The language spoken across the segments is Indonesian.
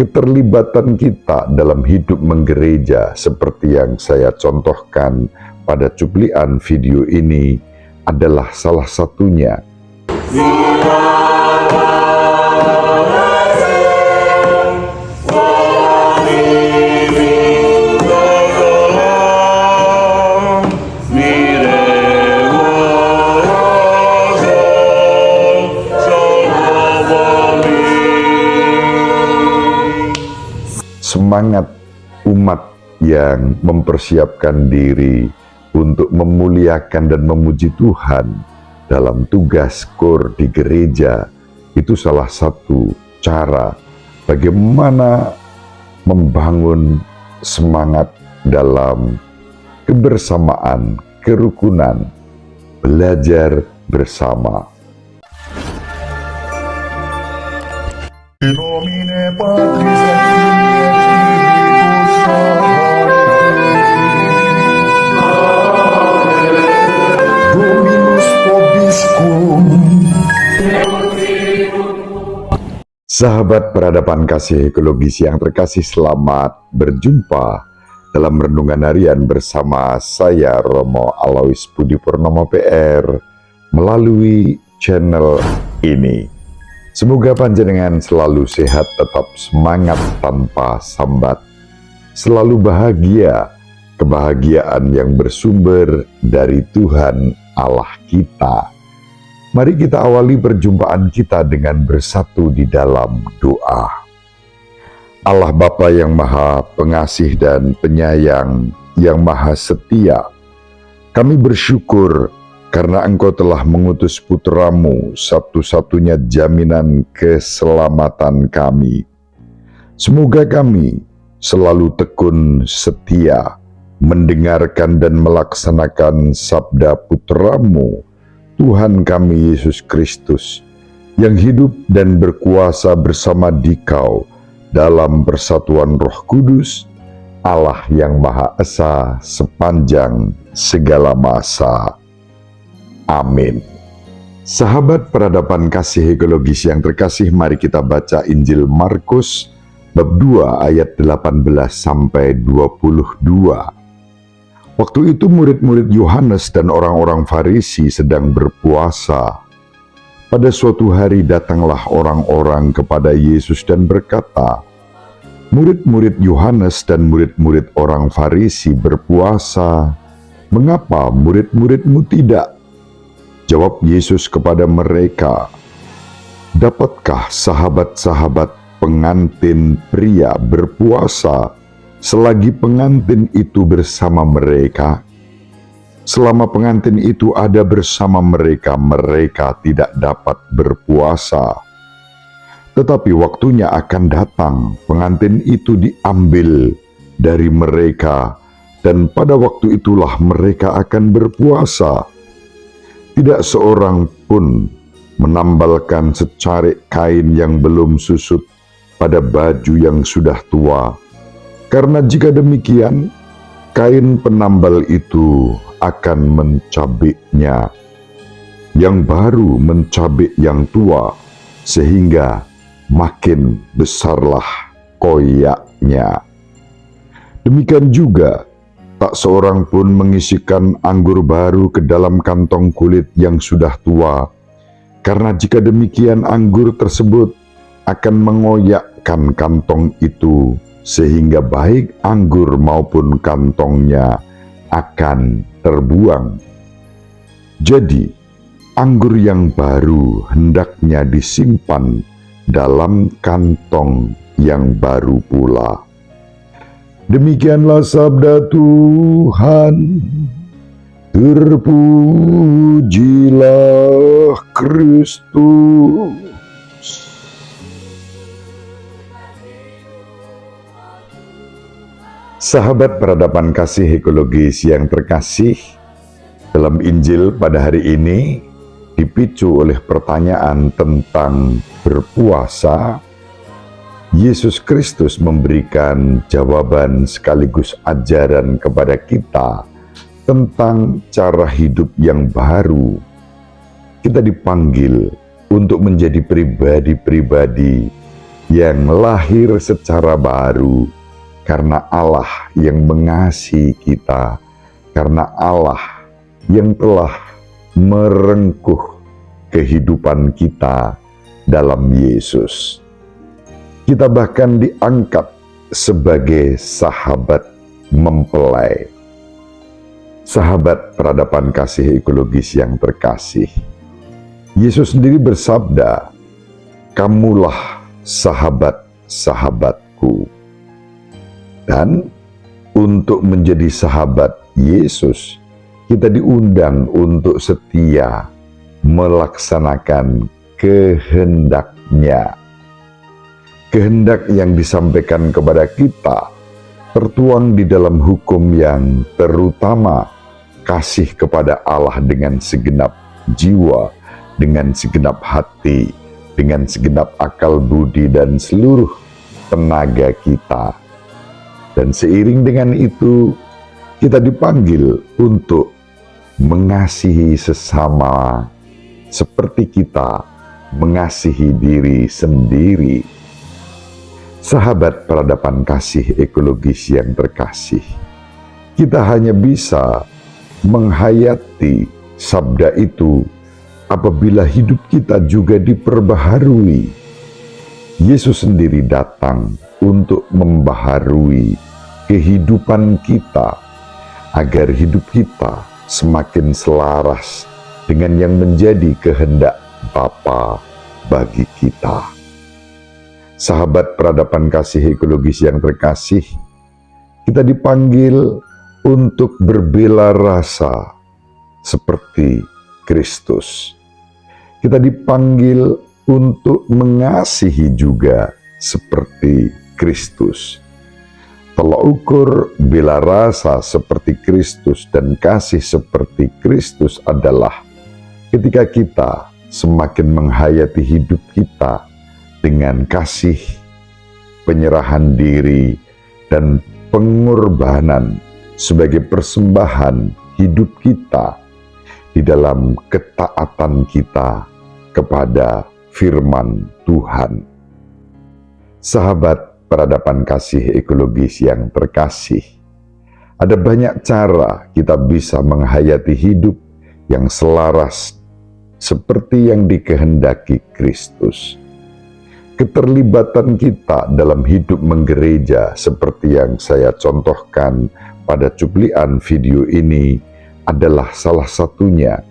keterlibatan kita dalam hidup menggereja seperti yang saya contohkan pada cuplikan video ini adalah salah satunya. Semangat umat yang mempersiapkan diri untuk memuliakan dan memuji Tuhan dalam tugas KOR di gereja, itu salah satu cara bagaimana membangun semangat dalam kebersamaan, kerukunan, belajar bersama. In nomine Patris et Filii et Spiritus Sancti. Dominus vobiscum. Sahabat peradaban kasih ekologis yang terkasih, selamat berjumpa dalam renungan harian bersama saya Romo Alois Budi Purnomo PR melalui channel ini. Semoga panjenengan selalu sehat, tetap semangat tanpa sambat, selalu bahagia, kebahagiaan yang bersumber dari Tuhan Allah kita. Mari kita awali perjumpaan kita dengan bersatu di dalam doa. Allah Bapa yang Maha Pengasih dan Penyayang, yang Maha Setia, kami bersyukur karena Engkau telah mengutus putra-Mu, satu-satunya jaminan keselamatan kami. Semoga kami selalu tekun setia mendengarkan dan melaksanakan sabda putra-Mu, Tuhan kami Yesus Kristus, yang hidup dan berkuasa bersama Dikau dalam persatuan Roh Kudus, Allah yang Maha Esa sepanjang segala masa. Amin. Sahabat peradaban kasih ekologis yang terkasih, mari kita baca Injil Markus bab 2 ayat 18 sampai 22. Waktu itu murid-murid Yohanes dan orang-orang Farisi sedang berpuasa. Pada suatu hari datanglah orang-orang kepada Yesus dan berkata, "Murid-murid Yohanes dan murid-murid orang Farisi berpuasa, mengapa murid-muridmu tidak?" Jawab Yesus kepada mereka, "Dapatkah sahabat-sahabat pengantin pria berpuasa selagi pengantin itu bersama mereka? Selama pengantin itu ada bersama mereka, mereka tidak dapat berpuasa. Tetapi waktunya akan datang, pengantin itu diambil dari mereka, dan pada waktu itulah mereka akan berpuasa. Tidak seorang pun menambalkan secarik kain yang belum susut pada baju yang sudah tua, karena jika demikian, kain penambal itu akan mencabiknya. Yang baru mencabik yang tua, sehingga makin besarlah koyaknya. Demikian juga, tak seorang pun mengisikan anggur baru ke dalam kantong kulit yang sudah tua, karena jika demikian anggur tersebut akan mengoyakkan kantong itu, sehingga baik anggur maupun kantongnya akan terbuang. Jadi, anggur yang baru hendaknya disimpan dalam kantong yang baru pula." Demikianlah sabda Tuhan. Terpujilah Kristus. Sahabat peradaban kasih ekologis yang terkasih, dalam Injil pada hari ini dipicu oleh pertanyaan tentang berpuasa. Yesus Kristus memberikan jawaban sekaligus ajaran kepada kita tentang cara hidup yang baru. Kita dipanggil untuk menjadi pribadi-pribadi yang lahir secara baru karena Allah yang mengasihi kita, karena Allah yang telah merengkuh kehidupan kita dalam Yesus. Kita bahkan diangkat sebagai sahabat mempelai. Sahabat peradaban kasih ekologis yang terkasih, Yesus sendiri bersabda, "Kamulah sahabat-sahabatku." Dan untuk menjadi sahabat Yesus, kita diundang untuk setia melaksanakan kehendak-Nya. Kehendak yang disampaikan kepada kita tertuang di dalam hukum yang terutama kasih kepada Allah dengan segenap jiwa, dengan segenap hati, dengan segenap akal budi dan seluruh tenaga kita. Dan seiring dengan itu, kita dipanggil untuk mengasihi sesama seperti kita mengasihi diri sendiri. Sahabat peradaban kasih ekologis yang terkasih, kita hanya bisa menghayati sabda itu apabila hidup kita juga diperbaharui. Yesus sendiri datang untuk membaharui kehidupan kita agar hidup kita semakin selaras dengan yang menjadi kehendak Bapa bagi kita. Sahabat peradaban kasih ekologis yang terkasih, kita dipanggil untuk berbela rasa seperti Kristus. Kita dipanggil untuk mengasihi juga seperti Kristus. Tolak ukur bela rasa seperti Kristus dan kasih seperti Kristus adalah ketika kita semakin menghayati hidup kita dengan kasih, penyerahan diri, dan pengorbanan sebagai persembahan hidup kita di dalam ketaatan kita kepada firman Tuhan. Sahabat peradaban kasih ekologis yang terkasih, ada banyak cara kita bisa menghayati hidup yang selaras seperti yang dikehendaki Kristus. Keterlibatan kita dalam hidup menggereja seperti yang saya contohkan pada cuplikan video ini adalah salah satunya.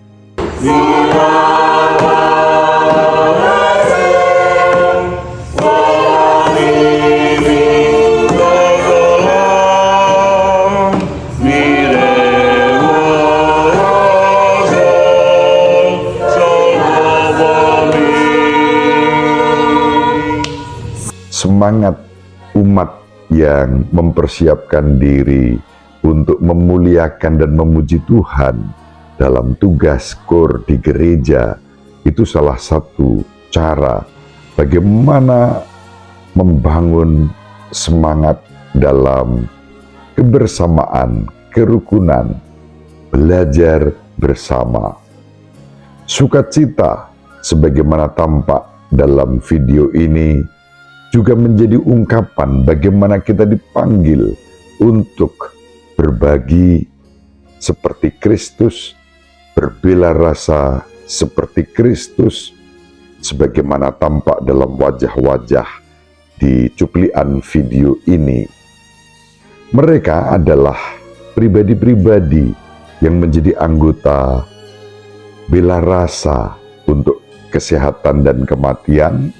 Semangat umat yang mempersiapkan diri untuk memuliakan dan memuji Tuhan dalam tugas KOR di gereja, itu salah satu cara bagaimana membangun semangat dalam kebersamaan, kerukunan, belajar bersama. Sukacita sebagaimana tampak dalam video ini juga menjadi ungkapan bagaimana kita dipanggil untuk berbagi seperti Kristus, berbela rasa seperti Kristus, sebagaimana tampak dalam wajah-wajah di cuplikan video ini. Mereka adalah pribadi-pribadi yang menjadi anggota bela rasa untuk kesehatan dan kematian,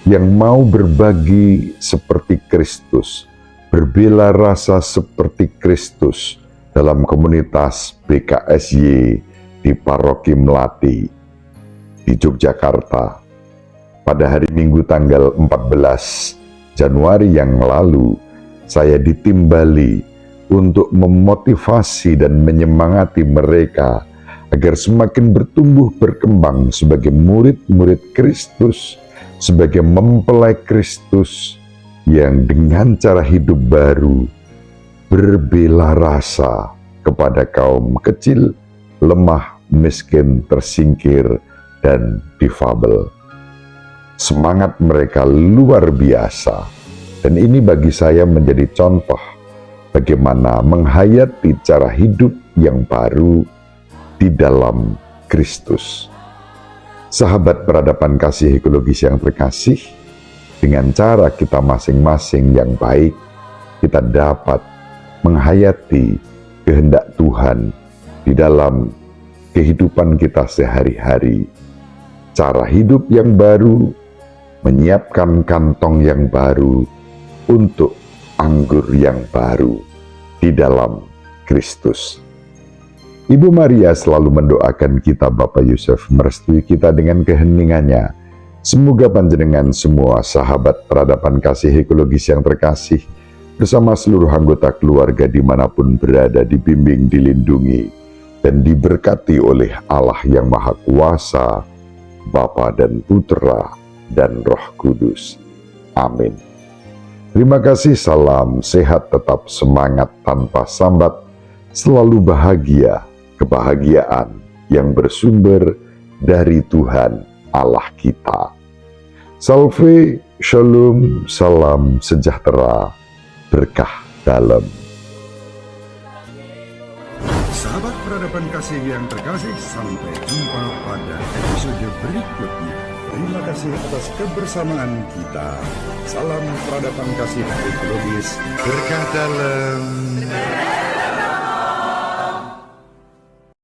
yang mau berbagi seperti Kristus, berbela rasa seperti Kristus dalam komunitas BKSY di Paroki Melati di Yogyakarta. Pada hari Minggu tanggal 14 Januari yang lalu, saya ditimbali untuk memotivasi dan menyemangati mereka agar semakin bertumbuh berkembang sebagai murid-murid Kristus, sebagai mempelai Kristus yang dengan cara hidup baru berbela rasa kepada kaum kecil, lemah, miskin, tersingkir, dan difabel. Semangat mereka luar biasa. Dan ini bagi saya menjadi contoh bagaimana menghayati cara hidup yang baru di dalam Kristus. Sahabat peradaban kasih ekologis yang terkasih, dengan cara kita masing-masing yang baik, kita dapat menghayati kehendak Tuhan di dalam kehidupan kita sehari-hari. Cara hidup yang baru, menyiapkan kantong yang baru untuk anggur yang baru di dalam Kristus. Ibu Maria selalu mendoakan kita, Bapak Yusuf merestui kita dengan keheningannya. Semoga panjenengan semua sahabat peradaban kasih ekologis yang terkasih, bersama seluruh anggota keluarga dimanapun berada, dibimbing, dilindungi, dan diberkati oleh Allah yang Maha Kuasa, Bapa dan Putra dan Roh Kudus. Amin. Terima kasih, salam sehat, tetap semangat tanpa sambat, selalu bahagia, kebahagiaan yang bersumber dari Tuhan Allah kita. Salve, shalom, salam sejahtera, berkah dalam. Sahabat peradaban kasih yang terkasih, sampai jumpa pada episode berikutnya. Terima kasih atas kebersamaan kita. Salam peradaban kasih ekologis, berkah dalam.